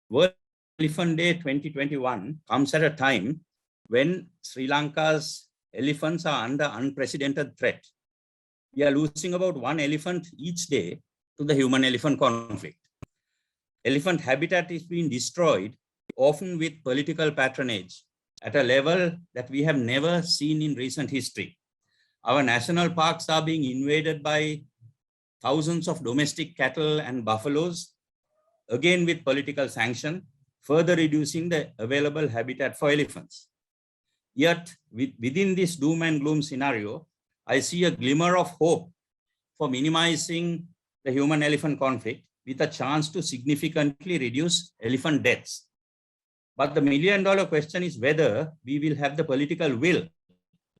World Elephant Day 2021 comes at a time when Sri Lanka's elephants are under unprecedented threat. We are losing about one elephant each day to the human-elephant conflict. Elephant habitat is being destroyed, often with political patronage, at a level that we have never seen in recent history. Our national parks are being invaded by thousands of domestic cattle and buffaloes, again with political sanction, further reducing the available habitat for elephants. Yet, within this doom and gloom scenario, I see a glimmer of hope for minimizing the human-elephant conflict with a chance to significantly reduce elephant deaths. But the million-dollar question is whether we will have the political will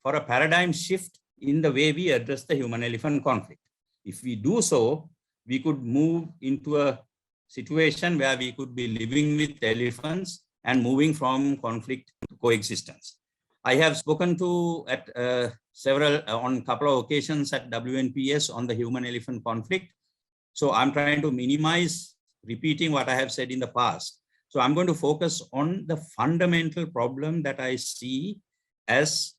for a paradigm shift in the way we address the human-elephant conflict. If we do so, we could move into a situation where we could be living with elephants and moving from conflict to coexistence. I have spoken to at on a couple of occasions at WNPS on the human-elephant conflict. So I'm trying to minimize repeating what I have said in the past. So I'm going to focus on the fundamental problem that I see as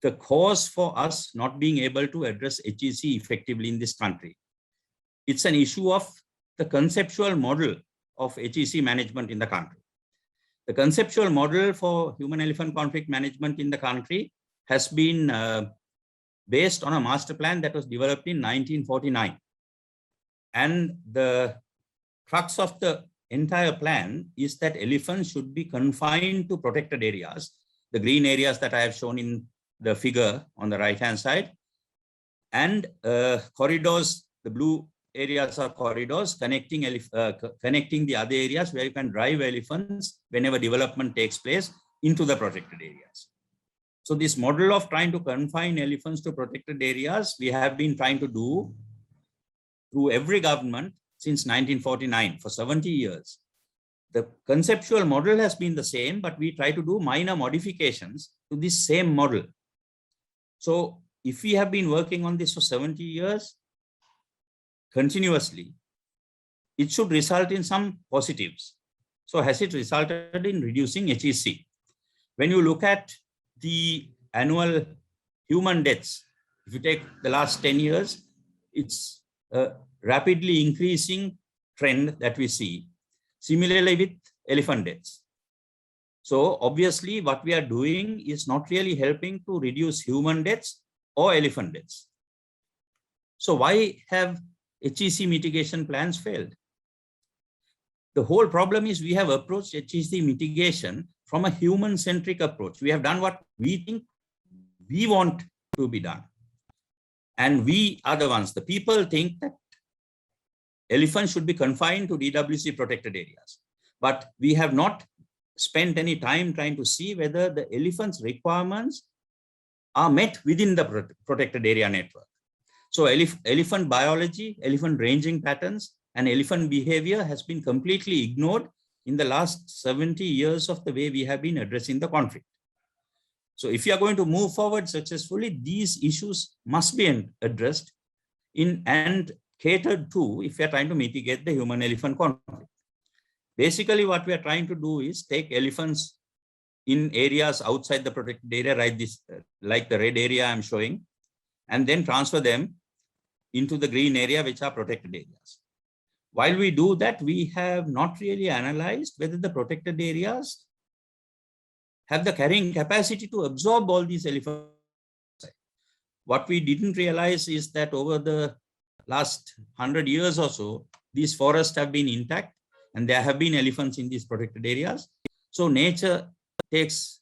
the cause for us not being able to address HEC effectively in this country. It's an issue of the conceptual model of HEC management in the country. The conceptual model for human-elephant conflict management in the country has been based on a master plan that was developed in 1949. And the crux of the entire plan is that elephants should be confined to protected areas, the green areas that I have shown in the figure on the right-hand side, and corridors, the blue areas are corridors connecting the other areas where you can drive elephants whenever development takes place into the protected areas. So this model of trying to confine elephants to protected areas, we have been trying to do through every government since 1949 for 70 years. The conceptual model has been the same, but we try to do minor modifications to this same model. So if we have been working on this for 70 years, continuously, it should result in some positives. So has it resulted in reducing HEC? When you look at the annual human deaths, if you take the last 10 years, it's a rapidly increasing trend that we see. Similarly with elephant deaths. So obviously what we are doing is not really helping to reduce human deaths or elephant deaths. So why have HEC mitigation plans failed? The whole problem is we have approached HEC mitigation from a human-centric approach. We have done what we think we want to be done. And we are the ones, the people think that elephants should be confined to DWC protected areas. But we have not spent any time trying to see whether the elephants' requirements are met within the protected area network. So elephant biology, elephant ranging patterns, and elephant behavior has been completely ignored in the last 70 years of the way we have been addressing the conflict. So if you are going to move forward successfully, these issues must be addressed and catered to if we are trying to mitigate the human-elephant conflict. Basically, what we are trying to do is take elephants in areas outside the protected area, like the red area I'm showing, and then transfer them into the green area, which are protected areas. While we do that, we have not really analyzed whether the protected areas have the carrying capacity to absorb all these elephants. What we didn't realize is that over the last 100 years or so, these forests have been intact and there have been elephants in these protected areas. So nature takes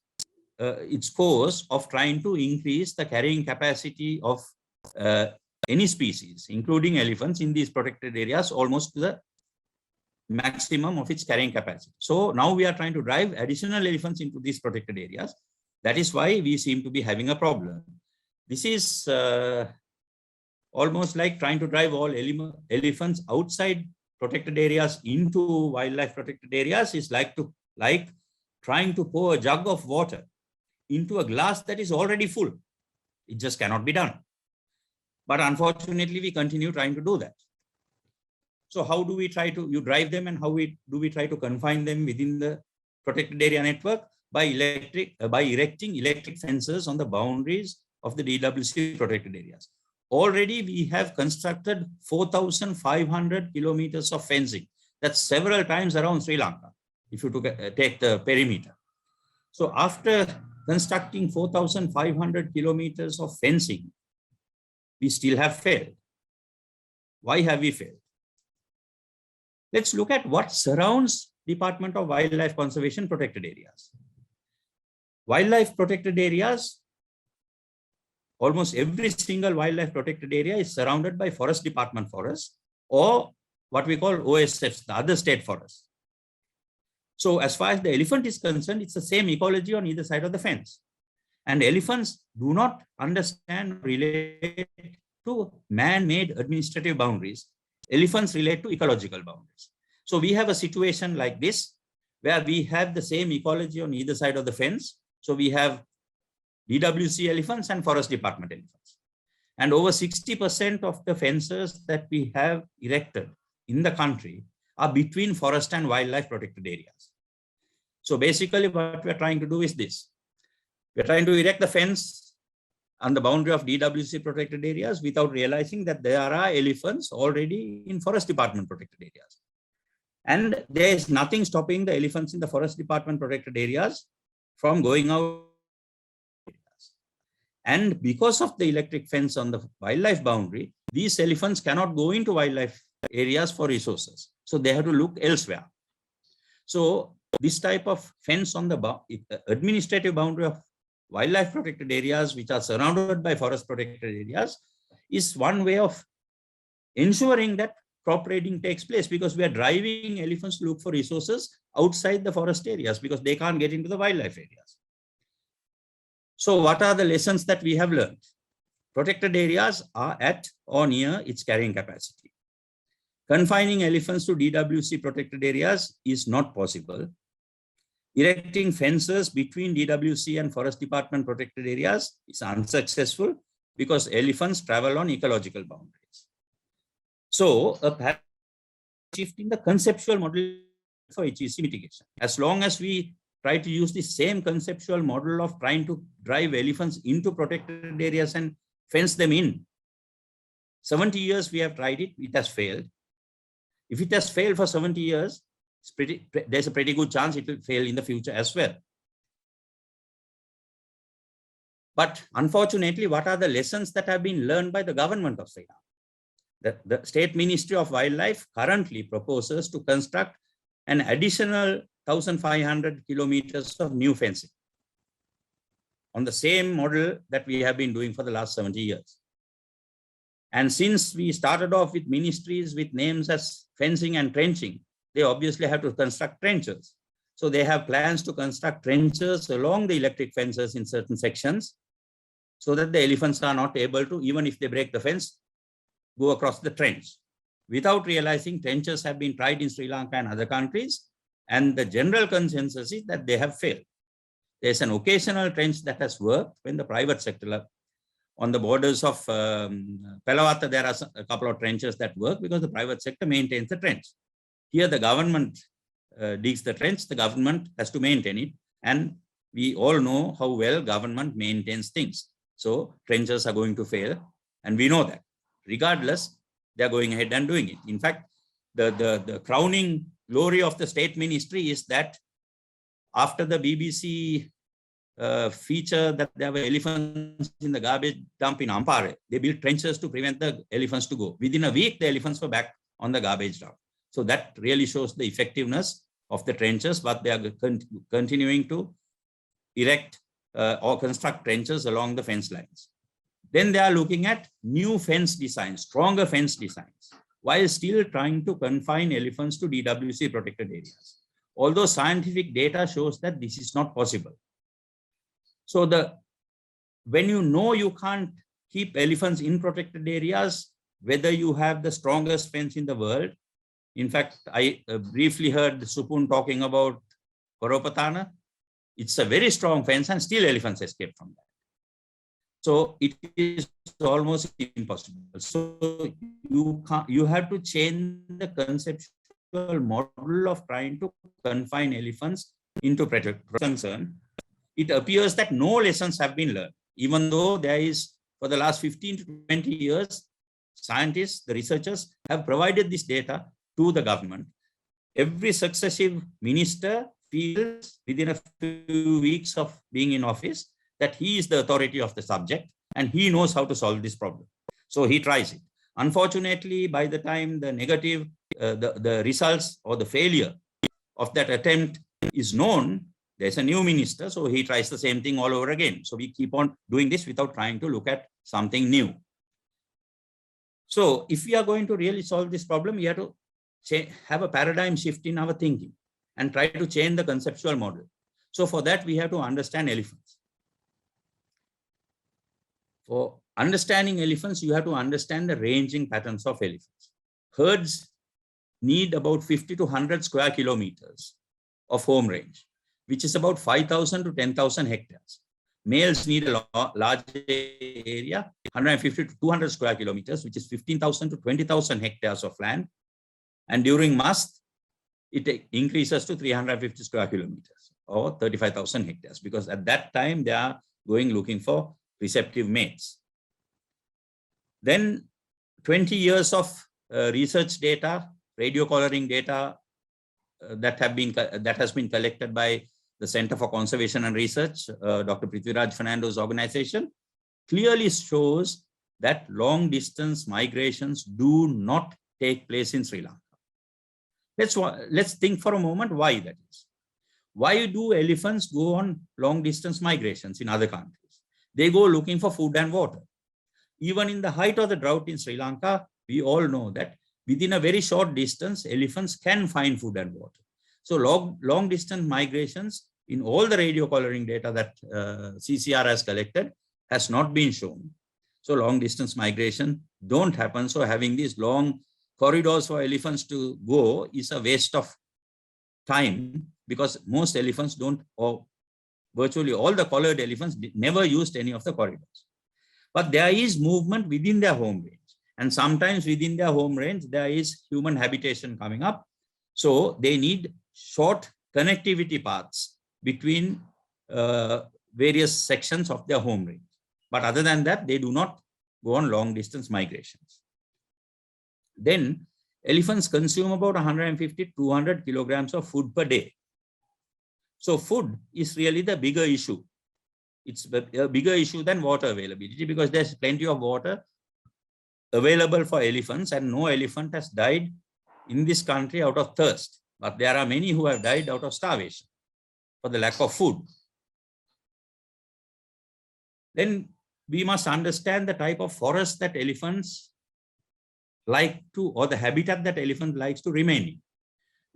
its course of trying to increase the carrying capacity of any species, including elephants in these protected areas, almost to the maximum of its carrying capacity. So now we are trying to drive additional elephants into these protected areas. That is why we seem to be having a problem. This is almost like trying to drive all elephants outside protected areas into wildlife protected areas is like trying to pour a jug of water into a glass that is already full. It just cannot be done. But unfortunately, we continue trying to do that. So how do we try to, you drive them, and how do we try to confine them within the protected area network? By erecting electric fences on the boundaries of the DWC protected areas. Already we have constructed 4,500 kilometers of fencing. That's several times around Sri Lanka, if you take the perimeter. So after constructing 4,500 kilometers of fencing, we still have failed. Why have we failed? Let's look at what surrounds Department of Wildlife Conservation protected areas. Wildlife protected areas, almost every single wildlife protected area is surrounded by Forest Department forests, or what we call OSFs, the other state forests. So as far as the elephant is concerned, it's the same ecology on either side of the fence. And elephants do not understand, relate to man-made administrative boundaries. Elephants relate to ecological boundaries. So we have a situation like this, where we have the same ecology on either side of the fence. So we have DWC elephants and Forest Department elephants. And over 60% of the fences that we have erected in the country are between forest and wildlife protected areas. So basically what we're trying to do is this. We're trying to erect the fence on the boundary of DWC protected areas without realizing that there are elephants already in Forest Department protected areas. And there is nothing stopping the elephants in the Forest Department protected areas from going out. And because of the electric fence on the wildlife boundary, these elephants cannot go into wildlife areas for resources. So they have to look elsewhere. So this type of fence on the administrative boundary of wildlife protected areas, which are surrounded by forest protected areas, is one way of ensuring that crop raiding takes place, because we are driving elephants to look for resources outside the forest areas because they can't get into the wildlife areas. So what are the lessons that we have learned? Protected areas are at or near its carrying capacity. Confining elephants to DWC protected areas is not possible. Erecting fences between DWC and Forest Department protected areas is unsuccessful because elephants travel on ecological boundaries. So a shift in the conceptual model for HEC mitigation. As long as we try to use the same conceptual model of trying to drive elephants into protected areas and fence them in, 70 years we have tried it, it has failed. If it has failed for 70 years, there's a pretty good chance it will fail in the future as well. But unfortunately, what are the lessons that have been learned by the government of Sri Lanka? The State Ministry of Wildlife currently proposes to construct an additional 1,500 kilometers of new fencing on the same model that we have been doing for the last 70 years. And since we started off with ministries with names as fencing and trenching, they obviously have to construct trenches. So they have plans to construct trenches along the electric fences in certain sections so that the elephants are not able to, even if they break the fence, go across the trench. Without realizing, trenches have been tried in Sri Lanka and other countries, and the general consensus is that they have failed. There's an occasional trench that has worked when the private sector, on the borders of Pelawata, there are a couple of trenches that work because the private sector maintains the trench. Here, the government digs the trench, the government has to maintain it. And we all know how well government maintains things. So trenches are going to fail. And we know that. Regardless, they're going ahead and doing it. In fact, the crowning glory of the state ministry is that after the BBC feature that there were elephants in the garbage dump in Ampare, they built trenches to prevent the elephants to go. Within a week, the elephants were back on the garbage dump. So that really shows the effectiveness of the trenches, but they are continuing to erect or construct trenches along the fence lines. Then they are looking at new fence designs, stronger fence designs, while still trying to confine elephants to DWC protected areas. Although scientific data shows that this is not possible. So when you know you can't keep elephants in protected areas, whether you have the strongest fence in the world. In fact, I briefly heard Supun talking about Koropatana. It's a very strong fence and still elephants escape from that. So it is almost impossible. So you have to change the conceptual model of trying to confine elephants into concern. It appears that no lessons have been learned, even though there is, for the last 15 to 20 years, scientists, the researchers have provided this data to the government. Every successive minister feels within a few weeks of being in office that he is the authority of the subject and he knows how to solve this problem. So he tries it. Unfortunately, by the time the negative, the results or the failure of that attempt is known, there's a new minister, so he tries the same thing all over again. So we keep on doing this without trying to look at something new. So if we are going to really solve this problem, we have to have a paradigm shift in our thinking and try to change the conceptual model. So for that, we have to understand elephants. For understanding elephants, you have to understand the ranging patterns of elephants. Herds need about 50 to 100 square kilometers of home range, which is about 5,000 to 10,000 hectares. Males need a larger area, 150 to 200 square kilometers, which is 15,000 to 20,000 hectares of land. And during must, it increases to 350 square kilometers or 35,000 hectares, because at that time they are going looking for receptive mates. Then 20 years of research data, radio collaring data that has been collected by the Center for Conservation and Research, Dr. Prithviraj Fernando's organization, clearly shows that long distance migrations do not take place in Sri Lanka. Let's think for a moment why that is. Why do elephants go on long distance migrations in other countries? They go looking for food and water. Even in the height of the drought in Sri Lanka, we all know that within a very short distance, elephants can find food and water. So long distance migrations in all the radio collaring data that CCR has collected has not been shown. So long distance migration don't happen. So having these long corridors for elephants to go is a waste of time, because most elephants don't, or virtually all the collared elephants never used any of the corridors. But there is movement within their home range. And sometimes within their home range, there is human habitation coming up. So they need short connectivity paths between various sections of their home range. But other than that, they do not go on long distance migrations. Then elephants consume about 150 to 200 kilograms of food per day. So food is really the bigger issue. It's a bigger issue than water availability, because there's plenty of water available for elephants, and no elephant has died in this country out of thirst. But there are many who have died out of starvation for the lack of food. Then we must understand the type of forest that elephants like to, or the habitat that elephant likes to remain in.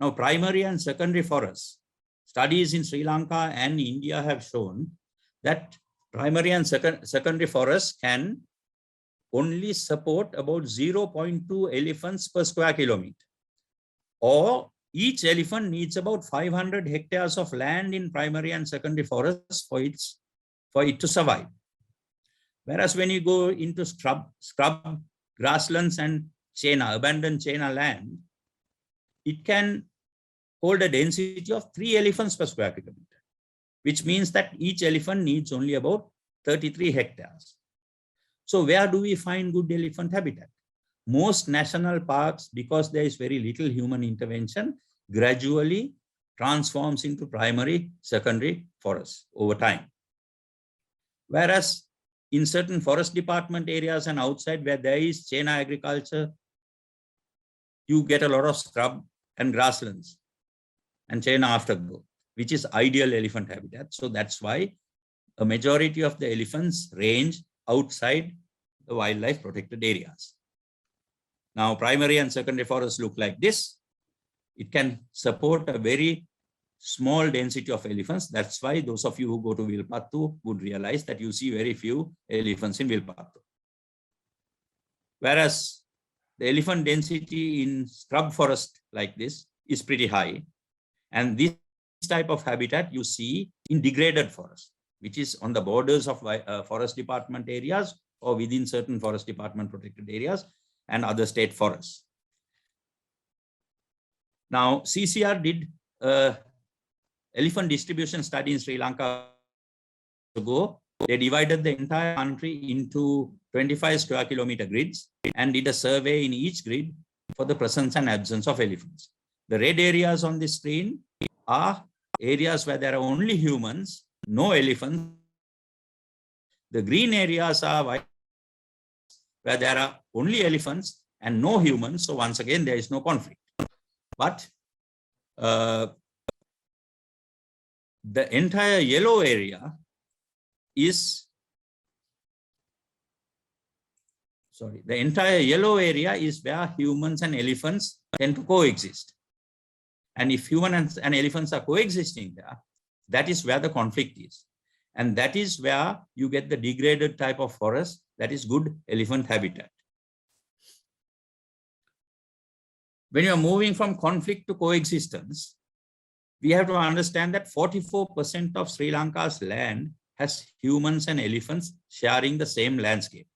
Now, primary and secondary forests, studies in Sri Lanka and India have shown that primary and secondary forests can only support about 0.2 elephants per square kilometer, or each elephant needs about 500 hectares of land in primary and secondary forests for it to survive. Whereas when you go into scrub grasslands and abandoned Chena land, it can hold a density of 3 elephants per square kilometer, which means that each elephant needs only about 33 hectares. So where do we find good elephant habitat? Most national parks, because there is very little human intervention, gradually transforms into primary, secondary forests over time. Whereas in certain forest department areas and outside where there is Chena agriculture, you get a lot of scrub and grasslands and Chena aftergrowth, which is ideal elephant habitat. So that's why a majority of the elephants range outside the wildlife protected areas. Now, primary and secondary forests look like this. It can support a very small density of elephants. That's why those of you who go to Wilpattu would realize that you see very few elephants in Wilpattu. Whereas the elephant density in scrub forest like this is pretty high. And this type of habitat you see in degraded forest. which is on the borders of forest department areas or within certain forest department protected areas and other state forests. Now, CCR did elephant distribution study in Sri Lanka ago. They divided the entire country into 25 square kilometer grids and did a survey in each grid for the presence and absence of elephants. The red areas on the screen are areas where there are only humans, no elephants. The green areas are where there are only elephants and no humans. So once again, there is no conflict. But the entire yellow area is, the entire yellow area is where humans and elephants tend to coexist. And if humans and elephants are coexisting there, that is where the conflict is. And that is where you get the degraded type of forest that is good elephant habitat. When you are moving from conflict to coexistence, we have to understand that 44% of Sri Lanka's land has humans and elephants sharing the same landscape,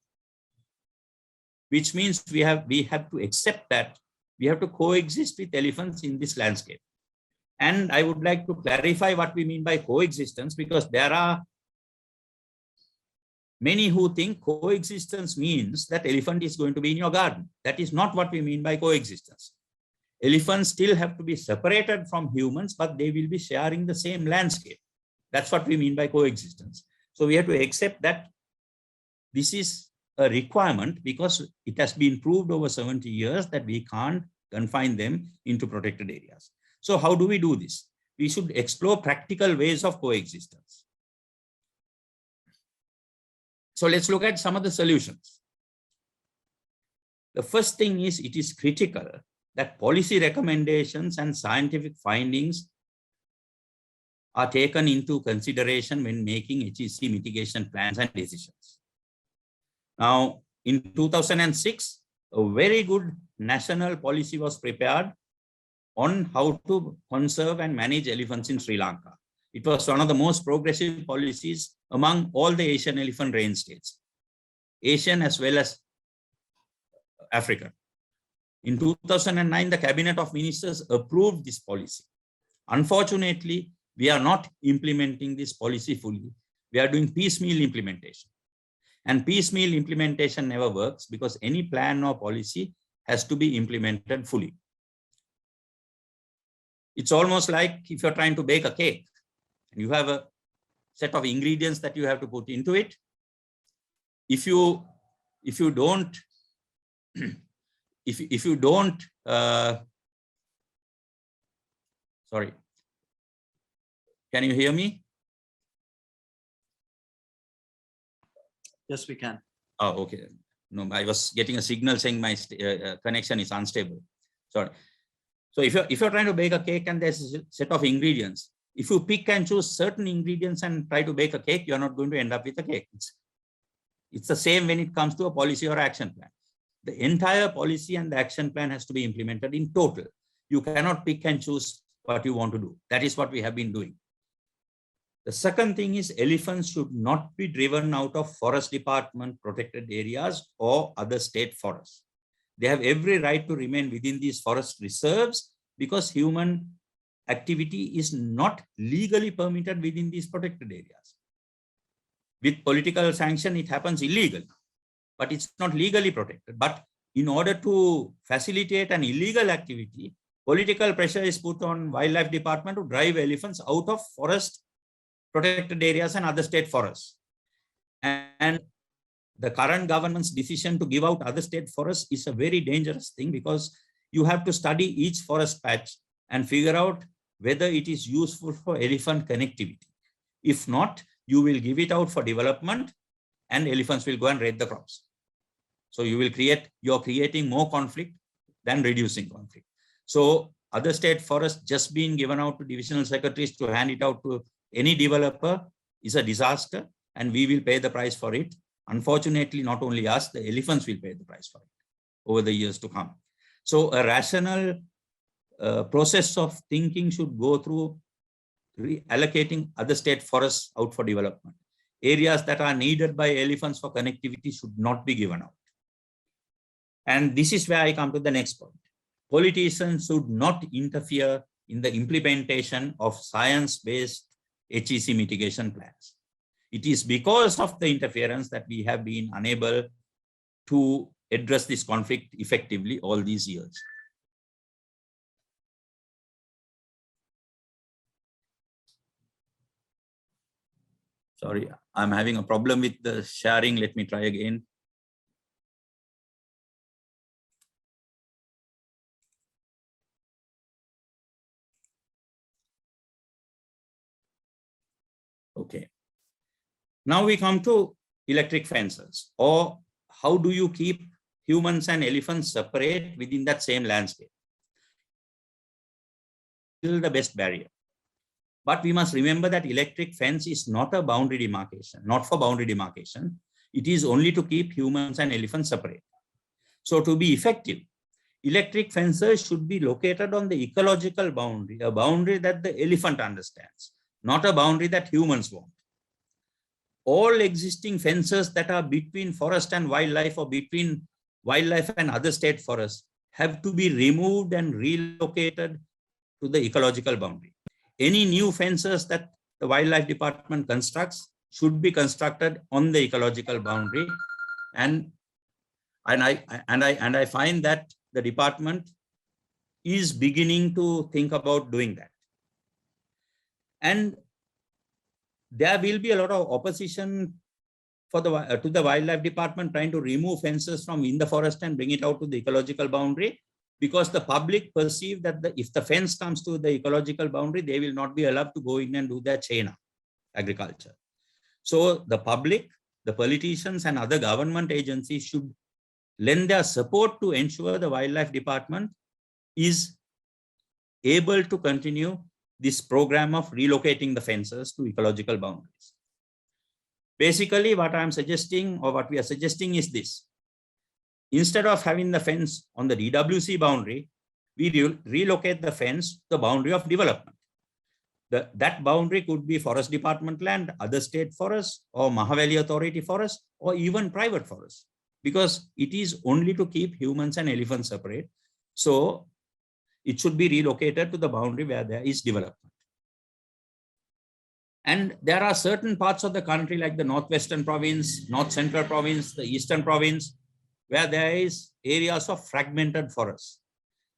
which means we have to accept that we have to coexist with elephants in this landscape. And I would like to clarify what we mean by coexistence, because there are many who think coexistence means that elephant is going to be in your garden. That is not what we mean by coexistence. Elephants still have to be separated from humans, but they will be sharing the same landscape. That's what we mean by coexistence. So we have to accept that this is a requirement because it has been proved over 70 years that we can't confine them into protected areas. So how do we do this? We should explore practical ways of coexistence. So let's look at some of the solutions. The first thing is, it is critical that policy recommendations and scientific findings are taken into consideration when making HEC mitigation plans and decisions. Now, in 2006, a very good national policy was prepared on how to conserve and manage elephants in Sri Lanka. It was one of the most progressive policies among all the Asian elephant range states, Asian as well as African. In 2009, the Cabinet of Ministers approved this policy. Unfortunately, we are not implementing this policy fully. We are doing piecemeal implementation. And piecemeal implementation never works because any plan or policy has to be implemented fully. It's almost like if you're trying to bake a cake and you have a set of ingredients that you have to put into it. If you don't, sorry, can you hear me? Yes, we can. Oh, okay. No, I was getting a signal saying my connection is unstable. Sorry. So if you're trying to bake a cake and there's a set of ingredients, if you pick and choose certain ingredients and try to bake a cake, you're not going to end up with a cake. It's the same when it comes to a policy or action plan. The entire policy and the action plan has to be implemented in total. You cannot pick and choose what you want to do. That is what we have been doing. The second thing is, elephants should not be driven out of forest department protected areas or other state forests. They have every right to remain within these forest reserves because human activity is not legally permitted within these protected areas. With political sanction, it happens illegally, but it's not legally protected. But in order to facilitate an illegal activity, political pressure is put on wildlife department to drive elephants out of forest protected areas and other state forests. And the current government's decision to give out other state forests is a very dangerous thing because you have to study each forest patch and figure out whether it is useful for elephant connectivity. If not, you will give it out for development and elephants will go and raid the crops. So you're creating more conflict than reducing conflict. So other state forests just being given out to divisional secretaries to hand it out to any developer is a disaster, and we will pay the price for it. Unfortunately, not only us, the elephants will pay the price for it over the years to come. So a rational process of thinking should go through reallocating other state forests out for development. Areas that are needed by elephants for connectivity should not be given out. And this is where I come to the next point. Politicians should not interfere in the implementation of science-based HEC mitigation plans. It is because of the interference that we have been unable to address this conflict effectively all these years. Sorry, I'm having a problem with the sharing. Let me try again. Okay. Now we come to electric fences, or how do you keep humans and elephants separate within that same landscape? Still the best barrier. But we must remember that electric fence is not a boundary demarcation, not for boundary demarcation. It is only to keep humans and elephants separate. So to be effective, electric fences should be located on the ecological boundary, a boundary that the elephant understands, not a boundary that humans want. All existing fences that are between forest and wildlife or between wildlife and other state forests have to be removed and relocated to the ecological boundary. Any new fences that the wildlife department constructs should be constructed on the ecological boundary. And I find that the department is beginning to think about doing that. And there will be a lot of opposition for to the wildlife department trying to remove fences from in the forest and bring it out to the ecological boundary, because the public perceive that if the fence comes to the ecological boundary, they will not be allowed to go in and do their chain agriculture. So the public, the politicians and other government agencies should lend their support to ensure the wildlife department is able to continue this program of relocating the fences to ecological boundaries. Basically, what I'm suggesting, or what we are suggesting, is this. Instead of having the fence on the DWC boundary, we relocate the fence to the boundary of development. That boundary could be forest department land, other state forests, or Mahaveli Authority forest, or even private forests, because it is only to keep humans and elephants separate. So it should be relocated to the boundary where there is development. And there are certain parts of the country like the Northwestern province, North Central province, the Eastern province, where there is areas of fragmented forests.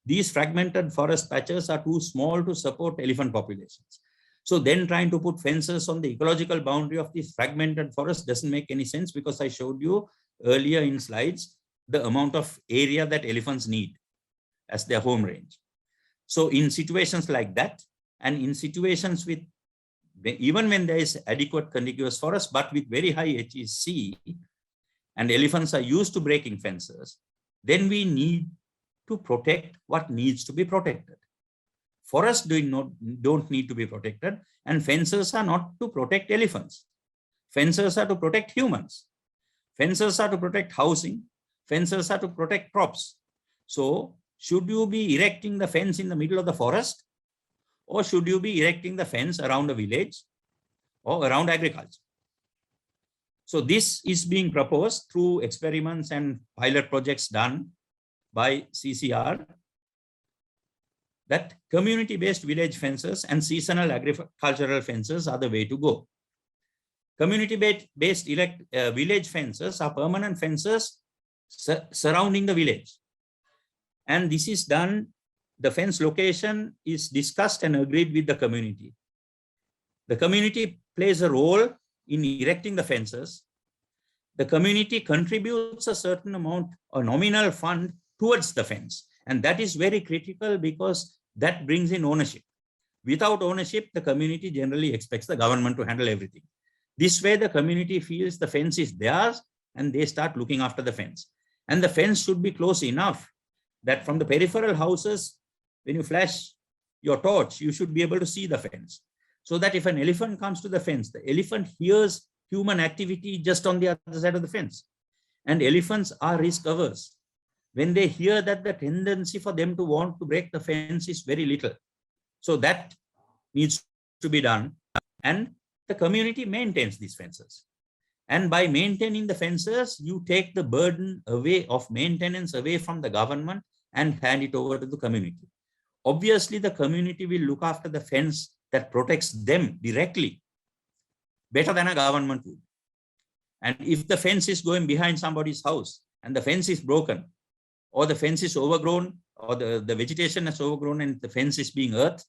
These fragmented forest patches are too small to support elephant populations. So then trying to put fences on the ecological boundary of these fragmented forests doesn't make any sense, because I showed you earlier in slides the amount of area that elephants need as their home range. So in situations like that, and in situations with, even when there is adequate contiguous forest, but with very high HEC, and elephants are used to breaking fences, then we need to protect what needs to be protected. Forests don't need to be protected, and fences are not to protect elephants. Fences are to protect humans. Fences are to protect housing. Fences are to protect crops. So should you be erecting the fence in the middle of the forest, or should you be erecting the fence around a village or around agriculture? So this is being proposed through experiments and pilot projects done by CCR, that community-based village fences and seasonal agricultural fences are the way to go. Community-based village fences are permanent fences surrounding the village. And this is done, the fence location is discussed and agreed with the community. The community plays a role in erecting the fences. The community contributes a certain amount, a nominal fund towards the fence. And that is very critical, because that brings in ownership. Without ownership, the community generally expects the government to handle everything. This way, the community feels the fence is theirs and they start looking after the fence. And the fence should be close enough that from the peripheral houses, when you flash your torch, you should be able to see the fence. So that if an elephant comes to the fence, the elephant hears human activity just on the other side of the fence. And elephants are risk averse. When they hear that, the tendency for them to want to break the fence is very little. So that needs to be done, and the community maintains these fences. And by maintaining the fences, you take the burden away of maintenance away from the government and hand it over to the community. Obviously, the community will look after the fence that protects them directly better than a government would. And if the fence is going behind somebody's house and the fence is broken, or the fence is overgrown, or the vegetation is overgrown and the fence is being earthed,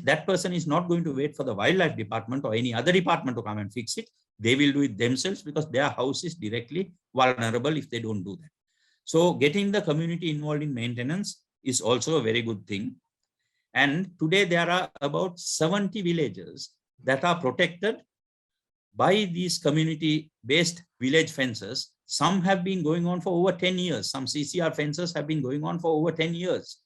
that person is not going to wait for the wildlife department or any other department to come and fix it. They will do it themselves because their house is directly vulnerable if they don't do that. So getting the community involved in maintenance is also a very good thing. And today there are about 70 villages that are protected by these community-based village fences. Some have been going on for over 10 years. Some CCR fences have been going on for over 10 years.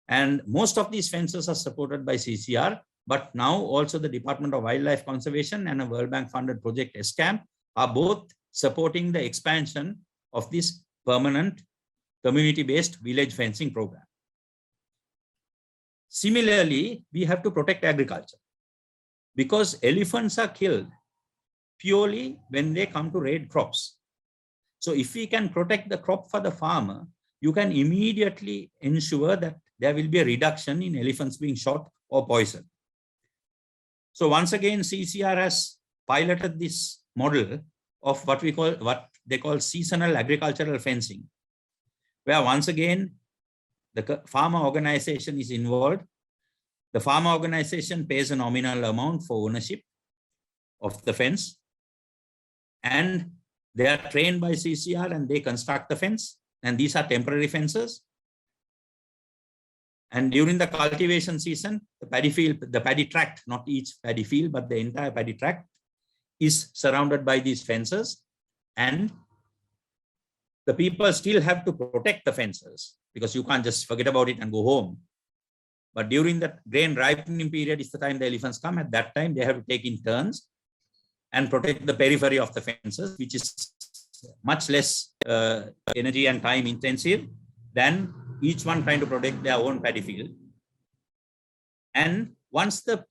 And most of these fences are supported by CCR, but now also the Department of Wildlife Conservation and a World Bank funded project ESCAM are both supporting the expansion of this permanent community-based village fencing program. Similarly, we have to protect agriculture because elephants are killed purely when they come to raid crops. So if we can protect the crop for the farmer, you can immediately ensure that there will be a reduction in elephants being shot or poisoned. So once again, CCR has piloted this model of what they call seasonal agricultural fencing, where once again, the farmer organization is involved. The farmer organization pays a nominal amount for ownership of the fence, and they are trained by CCR and they construct the fence. And these are temporary fences. And during the cultivation season, the paddy field, the paddy tract, not each paddy field, but the entire paddy tract is surrounded by these fences. And the people still have to protect the fences because you can't just forget about it and go home. But during the grain ripening period is the time the elephants come. At that time, they have to take in turns and protect the periphery of the fences, which is much less energy and time intensive than each one trying to protect their own paddy field. And once the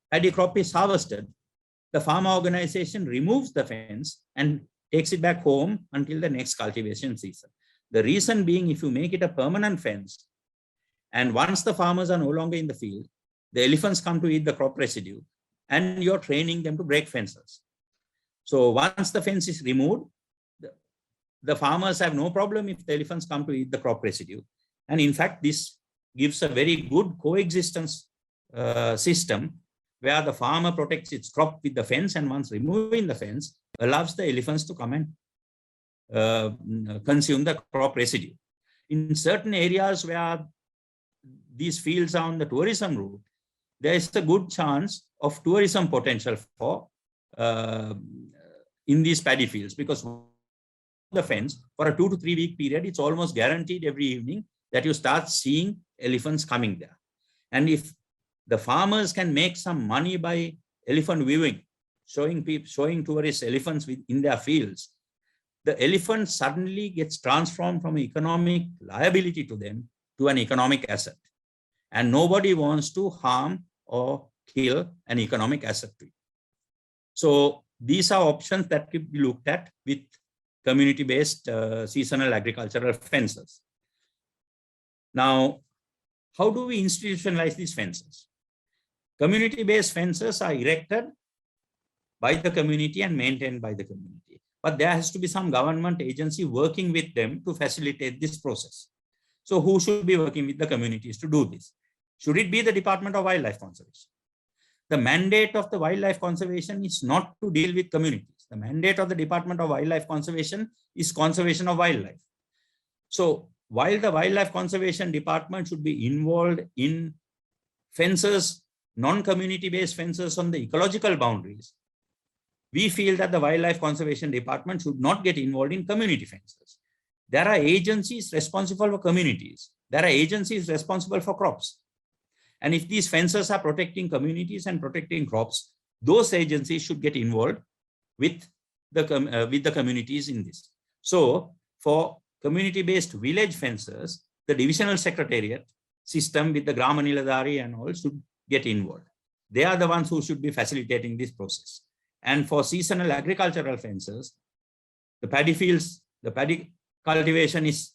paddy crop is harvested, the farmer organization removes the fence and takes it back home until the next cultivation season. The reason being, if you make it a permanent fence, and once the farmers are no longer in the field, the elephants come to eat the crop residue, and you're training them to break fences. So once the fence is removed, the farmers have no problem if the elephants come to eat the crop residue. And in fact, this gives a very good coexistence system where the farmer protects its crop with the fence, and once removing the fence, allows the elephants to come and consume the crop residue. In certain areas where these fields are on the tourism route, there is a good chance of tourism potential for in these paddy fields, because the fence for a 2 to 3 week period, it's almost guaranteed every evening that you start seeing elephants coming there. And if the farmers can make some money by elephant viewing, showing tourists elephants in their fields, the elephant suddenly gets transformed from an economic liability to them to an economic asset. And nobody wants to harm or kill an economic asset to it. So these are options that could be looked at with community-based seasonal agricultural fences. Now, how do we institutionalize these fences? Community-based fences are erected by the community and maintained by the community. But there has to be some government agency working with them to facilitate this process. So who should be working with the communities to do this? Should it be the Department of Wildlife Conservation? The mandate of the wildlife conservation is not to deal with communities. The mandate of the Department of Wildlife Conservation is conservation of wildlife. So while the Wildlife Conservation Department should be involved in fences, non-community based fences on the ecological boundaries, we feel that the Wildlife Conservation Department should not get involved in community fences. There are agencies responsible for communities. There are agencies responsible for crops. And if these fences are protecting communities and protecting crops, those agencies should get involved with the communities in this. So for community-based village fences, the divisional secretariat system with the Grama Niladhari and all should get involved. they are the ones who should be facilitating this process. And for seasonal agricultural fences, the paddy fields, the paddy cultivation is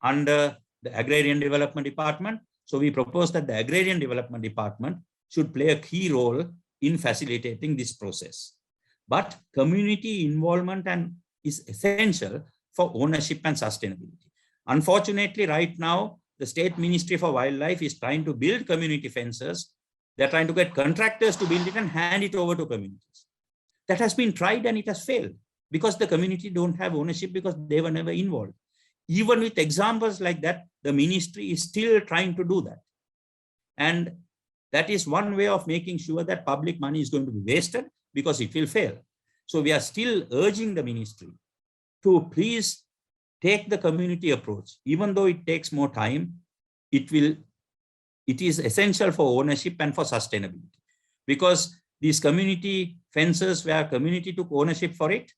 under the Agrarian Development Department. So we propose that the Agrarian Development Department should play a key role in facilitating this process. But community involvement is essential for ownership and sustainability. Unfortunately, right now, the State Ministry for Wildlife is trying to build community fences. They're trying to get contractors to build it and hand it over to communities. That has been tried and it has failed because the community don't have ownership because they were never involved. Even with examples like that, the ministry is still trying to do that. And that is one way of making sure that public money is going to be wasted because it will fail. So we are still urging the ministry to please take the community approach. Even though it takes more time, it is essential for ownership and for sustainability. Because these community fences where community took ownership for it,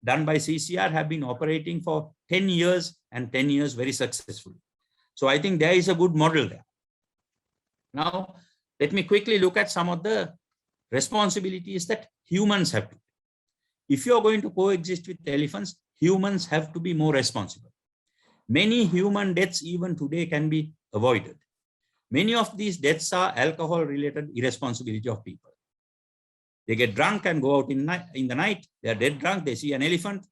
done by CCR, have been operating for 10 years and 10 years very successfully. So I think there is a good model there. Now, let me quickly look at some of the responsibilities that humans have to. If you're going to coexist with elephants, humans have to be more responsible. Many human deaths even today can be avoided. Many of these deaths are alcohol-related irresponsibility of people. They get drunk and go out in the night. They are dead drunk. They see an elephant.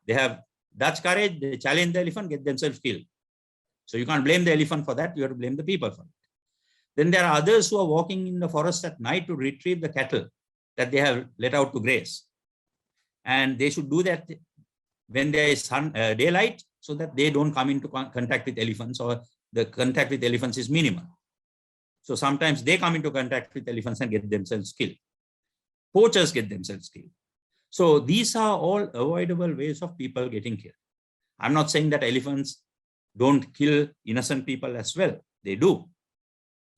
They have Dutch courage. They challenge the elephant, get themselves killed. So you can't blame the elephant for that. You have to blame the people for it. Then there are others who are walking in the forest at night to retrieve the cattle that they have let out to graze. And they should do that when there is daylight so that they don't come into contact with elephants, or the contact with elephants is minimal. So sometimes they come into contact with elephants and get themselves killed. Poachers get themselves killed. So these are all avoidable ways of people getting killed. I'm not saying that elephants don't kill innocent people as well. They do.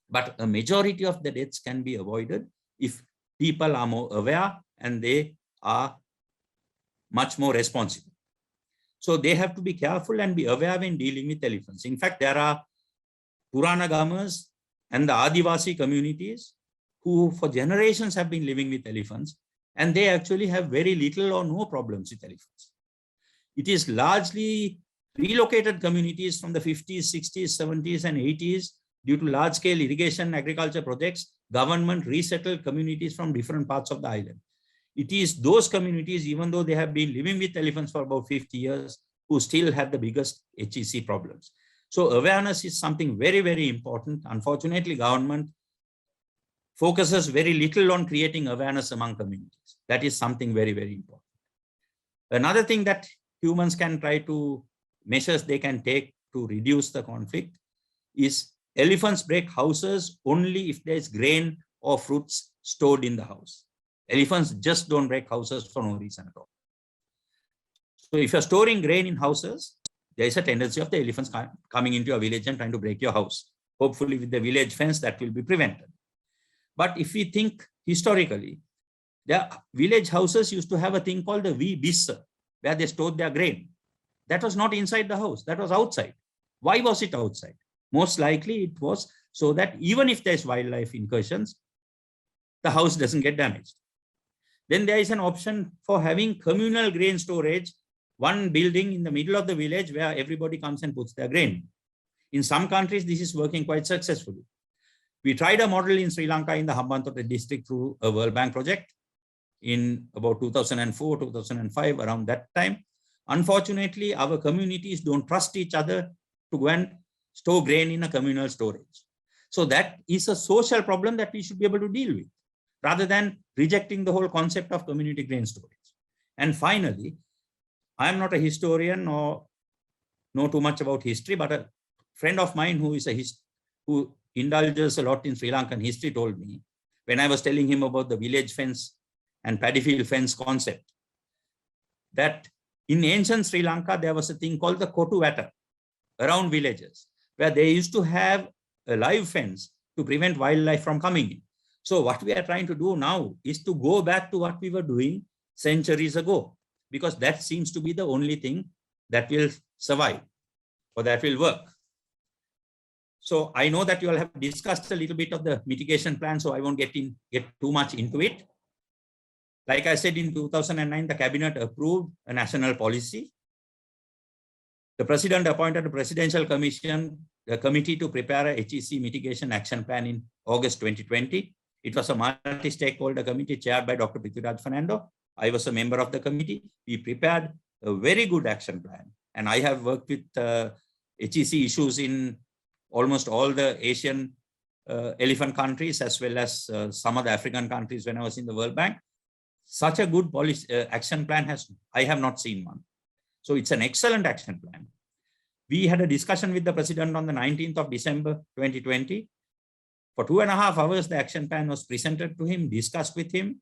But a majority of the deaths can be avoided if people are more aware and they are much more responsible. So they have to be careful and be aware when dealing with elephants. In fact, there are Purana Gamas and the Adivasi communities who for generations have been living with elephants, and they actually have very little or no problems with elephants. It is largely relocated communities from the 50s, 60s, 70s, and 80s due to large-scale irrigation agriculture projects. Government resettled communities from different parts of the island. It is those communities, even though they have been living with elephants for about 50 years, who still have the biggest HEC problems. So awareness is something very, very important. Unfortunately, government focuses very little on creating awareness among communities. That is something very, very important. Another thing that humans can try to, measures they can take to reduce the conflict is elephants break houses only if there is grain or fruits stored in the house. Elephants just don't break houses for no reason at all. So if you're storing grain in houses, there is a tendency of the elephants coming into your village and trying to break your house. Hopefully with the village fence that will be prevented. But if we think historically, the village houses used to have a thing called the V-bissa, where they stored their grain. That was not inside the house, that was outside. Why was it outside? Most likely it was so that even if there's wildlife incursions, the house doesn't get damaged. Then there is an option for having communal grain storage, one building in the middle of the village where everybody comes and puts their grain. In some countries, this is working quite successfully. We tried a model in Sri Lanka in the Hambantota district through a World Bank project in about 2004, 2005, around that time. Unfortunately, our communities don't trust each other to go and store grain in a communal storage. So that is a social problem that we should be able to deal with, rather than rejecting the whole concept of community grain storage. And finally, I am not a historian or know too much about history, but a friend of mine who is who indulges a lot in Sri Lankan history told me, when I was telling him about the village fence and paddy field fence concept, that in ancient Sri Lanka, there was a thing called the Kotu Wata around villages, where they used to have a live fence to prevent wildlife from coming in. So what we are trying to do now is to go back to what we were doing centuries ago, because that seems to be the only thing that will survive or that will work. So I know that you all have discussed a little bit of the mitigation plan, so I won't get too much into it. Like I said, in 2009, the cabinet approved a national policy. The president appointed a presidential committee to prepare a HEC mitigation action plan in August 2020. It was a multi-stakeholder committee chaired by Dr. Prithviraj Fernando. I was a member of the committee. We prepared a very good action plan. And I have worked with HEC issues in almost all the Asian elephant countries, as well as some of the African countries when I was in the World Bank. Such a good policy action plan I have not seen one. So it's an excellent action plan. We had a discussion with the president on the 19th of December, 2020. For 2.5 hours, the action plan was presented to him, discussed with him.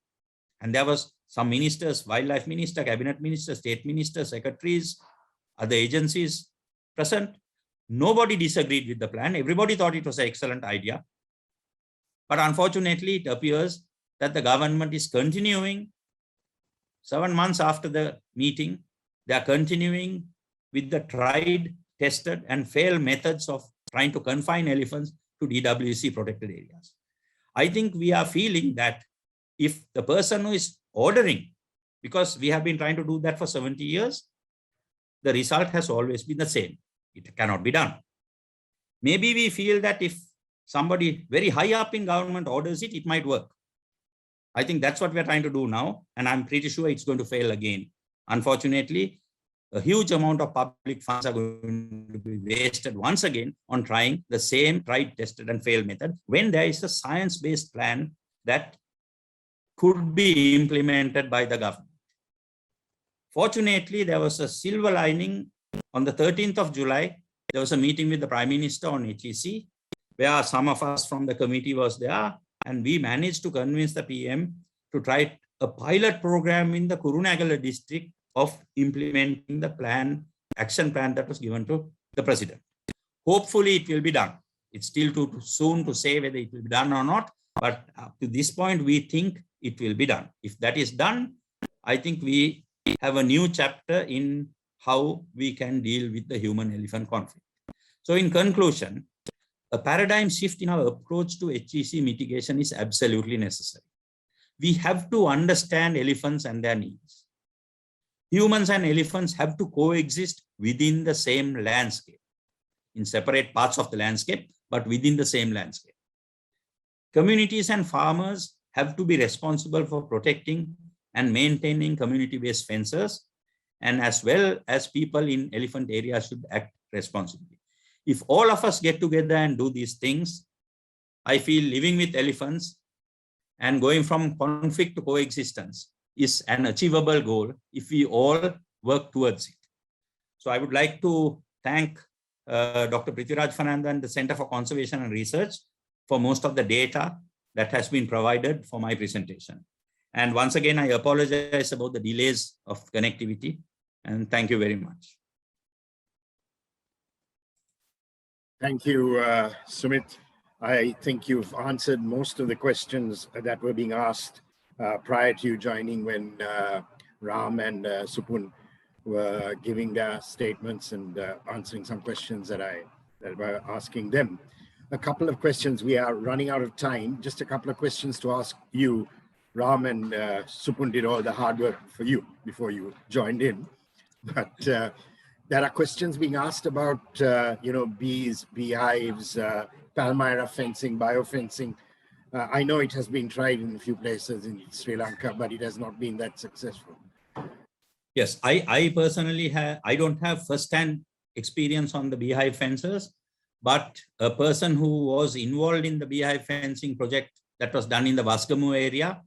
And there was some ministers, wildlife minister, cabinet minister, state minister, secretaries, other agencies present. Nobody disagreed with the plan. Everybody thought it was an excellent idea. But unfortunately, it appears that the government is continuing 7 months after the meeting. They are continuing with the tried, tested, and failed methods of trying to confine elephants to DWC protected areas. I think we are feeling that if the person who is ordering, because we have been trying to do that for 70 years, the result has always been the same. It cannot be done. Maybe we feel that if somebody very high up in government orders it, it might work. I think that's what we're trying to do now, and I'm pretty sure it's going to fail again. Unfortunately, a huge amount of public funds are going to be wasted once again on trying the same tried, tested, and failed method when there is a science-based plan that could be implemented by the government. Fortunately, there was a silver lining. On the 13th of July, there was a meeting with the Prime Minister on HEC, where some of us from the committee was there, and we managed to convince the PM to try a pilot program in the Kurunegala district of implementing the action plan that was given to the president. Hopefully it will be done. It's still too soon to say whether it will be done or not, but up to this point, we think it will be done. If that is done, I think we have a new chapter in how we can deal with the human-elephant conflict. So in conclusion, a paradigm shift in our approach to HEC mitigation is absolutely necessary. We have to understand elephants and their needs. Humans and elephants have to coexist within the same landscape, in separate parts of the landscape, but within the same landscape. Communities and farmers have to be responsible for protecting and maintaining community-based fences, and as well as people in elephant areas should act responsibly. If all of us get together and do these things, I feel living with elephants and going from conflict to coexistence is an achievable goal if we all work towards it. So I would like to thank Dr. Prithviraj Fernando and the Center for Conservation and Research for most of the data that has been provided for my presentation. And once again, I apologize about the delays of connectivity, and thank you very much. Thank you, Sumit. I think you've answered most of the questions that were being asked prior to you joining, when Ram and Supun were giving their statements and answering some questions that were asking them. A couple of questions. We are running out of time. Just a couple of questions to ask you. Ram and Supun did all the hard work for you before you joined in. But there are questions being asked about, bees, beehives, Palmyra fencing, biofencing. I know it has been tried in a few places in Sri Lanka, but it has not been that successful. Yes, I personally I don't have first-hand experience on the beehive fences, but a person who was involved in the beehive fencing project that was done in the Vasgamu area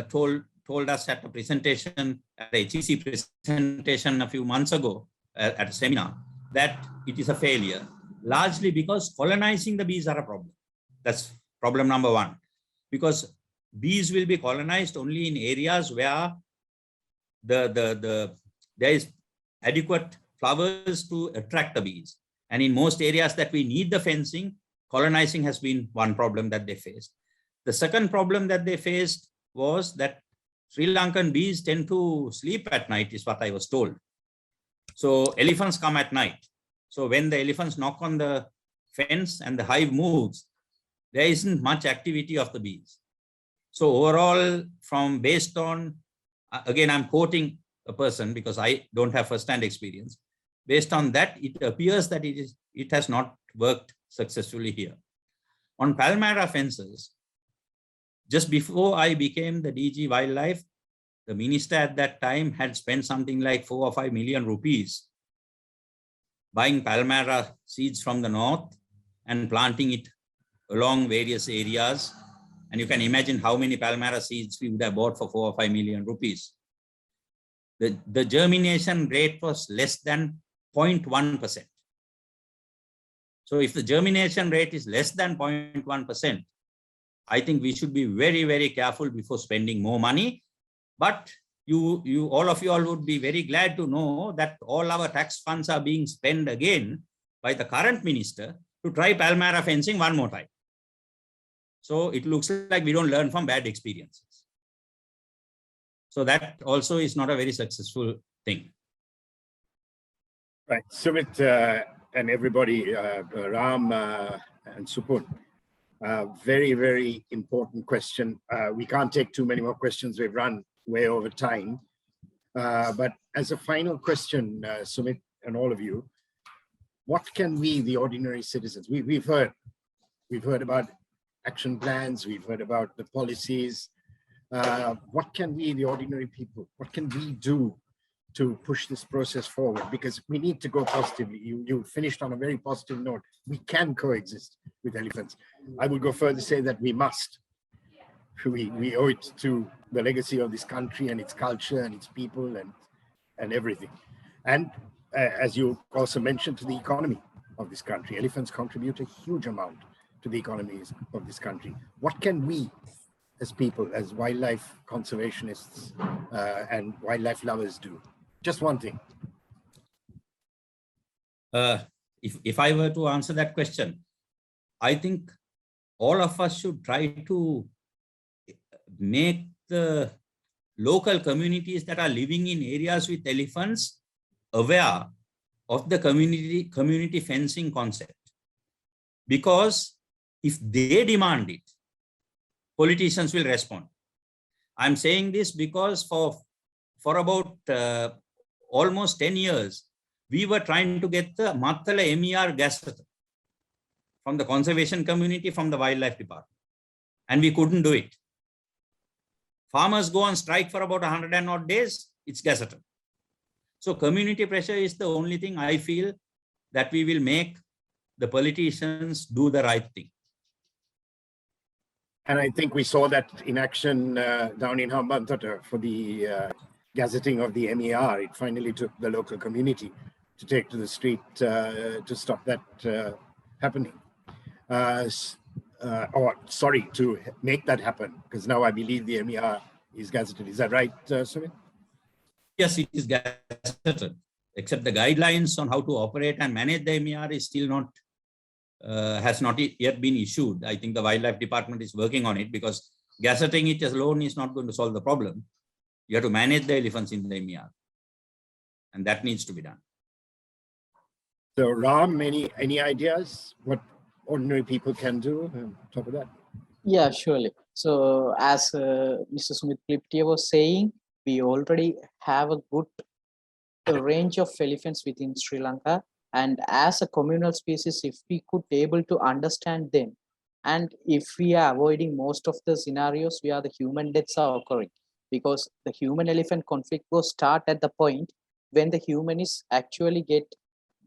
told us at a presentation, at a HEC presentation a few months ago at a seminar, that it is a failure, largely because colonizing the bees are a problem. That's problem number one, because bees will be colonized only in areas where there is adequate flowers to attract the bees. And in most areas that we need the fencing, colonizing has been one problem that they faced. The second problem that they faced was that Sri Lankan bees tend to sleep at night, is what I was told. So elephants come at night. So when the elephants knock on the fence and the hive moves, there isn't much activity of the bees. So overall, based on, again, I'm quoting a person because I don't have first-hand experience. Based on that, it appears that it has not worked successfully here. On Palmyra fences, just before I became the DG Wildlife, the minister at that time had spent something like 4 or 5 million rupees buying Palmyra seeds from the north and planting it along various areas. And you can imagine how many Palmyra seeds we would have bought for 4 or 5 million rupees. The germination rate was less than 0.1%. So if the germination rate is less than 0.1%, I think we should be very, very careful before spending more money. But all of you all would be very glad to know that all our tax funds are being spent again by the current minister to try Palmyra fencing one more time. So it looks like we don't learn from bad experiences. So that also is not a very successful thing. Right, Sumit and everybody, Ram and Supun, very, very important question. We can't take too many more questions. We've run way over time. But as a final question, Sumit and all of you, what can we, the ordinary citizens, we've heard about action plans, we've heard about the policies. What can we, the ordinary people, what can we do to push this process forward? Because we need to go positively. You finished on a very positive note. We can coexist with elephants. I would go further, say that we must. We owe it to the legacy of this country and its culture and its people and everything. And as you also mentioned, to the economy of this country. Elephants contribute a huge amount to the economies of this country. What can we, as people, as wildlife conservationists and wildlife lovers do? Just one thing. If I were to answer that question, I think all of us should try to make the local communities that are living in areas with elephants aware of the community fencing concept. Because if they demand it, politicians will respond. I'm saying this because for about almost 10 years, we were trying to get the Mattala MER gazetted from the conservation community, from the wildlife department, and we couldn't do it. Farmers go on strike for about 100 and odd days, it's gazetted. So community pressure is the only thing I feel that we will make the politicians do the right thing. And I think we saw that in action down in Hambantota for the gazetting of the MER. It finally took the local community to take to the street to stop that happening. Or sorry, to make that happen, because now I believe the MER is gazetted. Is that right, Sumit? Yes, it is gazetted, except the guidelines on how to operate and manage the MER is still not, has not yet been issued. I think the wildlife department is working on it, because gazetting it alone is not going to solve the problem. You have to manage the elephants in the MER, and that needs to be done. So Ram, any ideas what ordinary people can do on top of that? Yeah, surely. So as Mr. Sumit Kliptia was saying, we already have a good range of elephants within Sri Lanka. And as a communal species, if we could able to understand them, and if we are avoiding most of the scenarios where the human deaths are occurring, because the human elephant conflict will start at the point when the human is actually get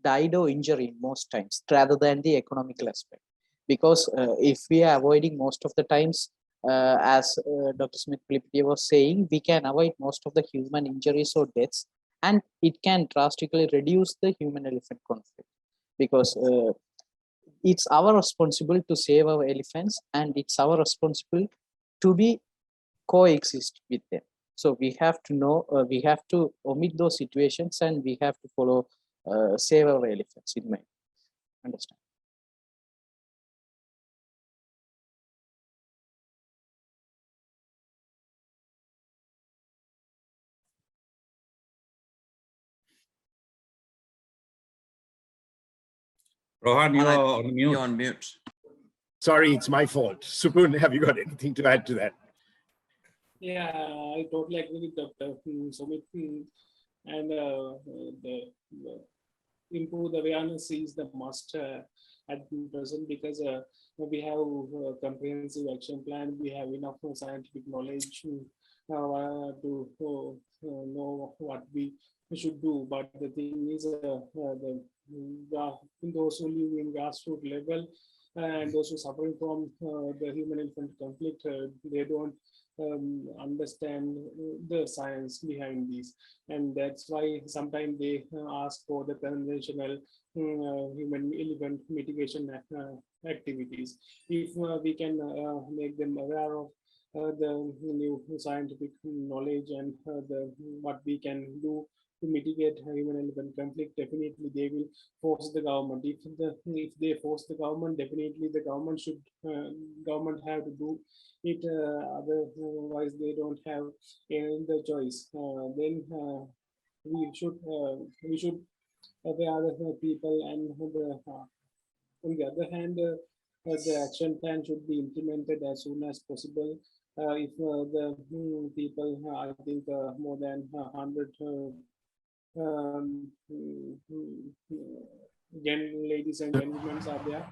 died or injured most times, rather than the economical aspect. Because if we are avoiding most of the times, as Dr. Smith Kliptia was saying, we can avoid most of the human injuries or deaths, and it can drastically reduce the human elephant conflict. Because it's our responsibility to save our elephants, and it's our responsibility to be coexist with them. So we have to know, we have to omit those situations, and we have to follow save our elephants in mind. Understand? Rohan, you're on mute. You're on mute. Sorry, it's my fault. Supun, have you got anything to add to that? Yeah, I totally agree with Dr. Sumit. And the improve the awareness is the must at present, because we have a comprehensive action plan. We have enough scientific knowledge to know what we should do. But the thing is, those who live in grassroots level and those who suffering from the human-elephant conflict, they don't understand the science behind this, and that's why sometimes they ask for the conventional human-elephant mitigation activities. If we can make them aware of the new scientific knowledge and what we can do to mitigate human-elephant conflict, definitely they will force the government. If they force the government, definitely the government should have to do it. Otherwise, they don't have the choice. Then we should aware the people, and on the other hand, the action plan should be implemented as soon as possible. If the people, I think more than 100 ladies and gentlemen are there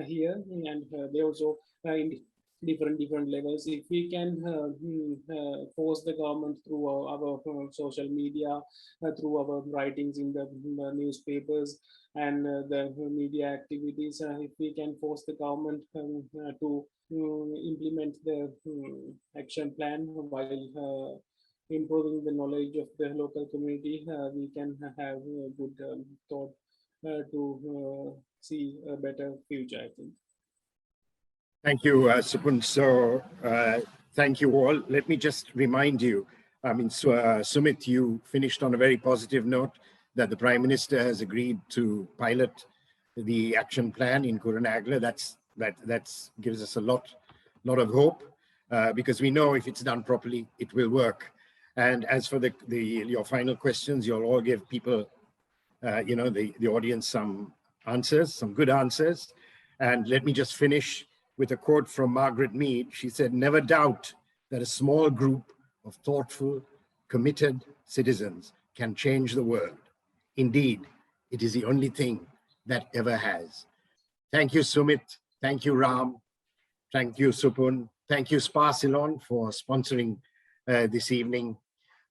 here, and they also in different levels. If we can force the government through our social media, through our writings in the newspapers and the media activities, if we can force the government to implement the action plan while improving the knowledge of the local community, we can have a good thought to see a better future, I think. Thank you, Supun. So thank you all. Let me just remind you, I mean, Sumit, you finished on a very positive note that the Prime Minister has agreed to pilot the action plan in Kurunagala. That gives us a lot of hope, because we know if it's done properly, it will work. And as for your final questions, you'll all give people, the audience some answers, some good answers. And let me just finish with a quote from Margaret Mead. She said, "Never doubt that a small group of thoughtful, committed citizens can change the world. Indeed, it is the only thing that ever has." Thank you, Sumit. Thank you, Ram. Thank you, Supun. Thank you, Spa Ceylon, for sponsoring this evening.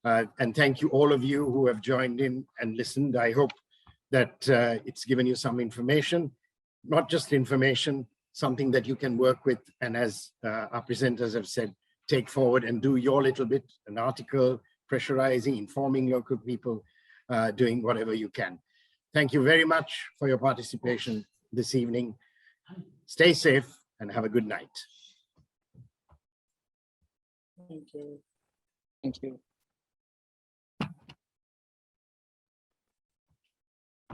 And thank you all of you who have joined in and listened. I hope that it's given you some information, not just information, something that you can work with, and as our presenters have said, take forward and do your little bit, an article, pressurizing, informing local people, doing whatever you can. Thank you very much for your participation this evening. Stay safe and have a good night. Thank you. Thank you.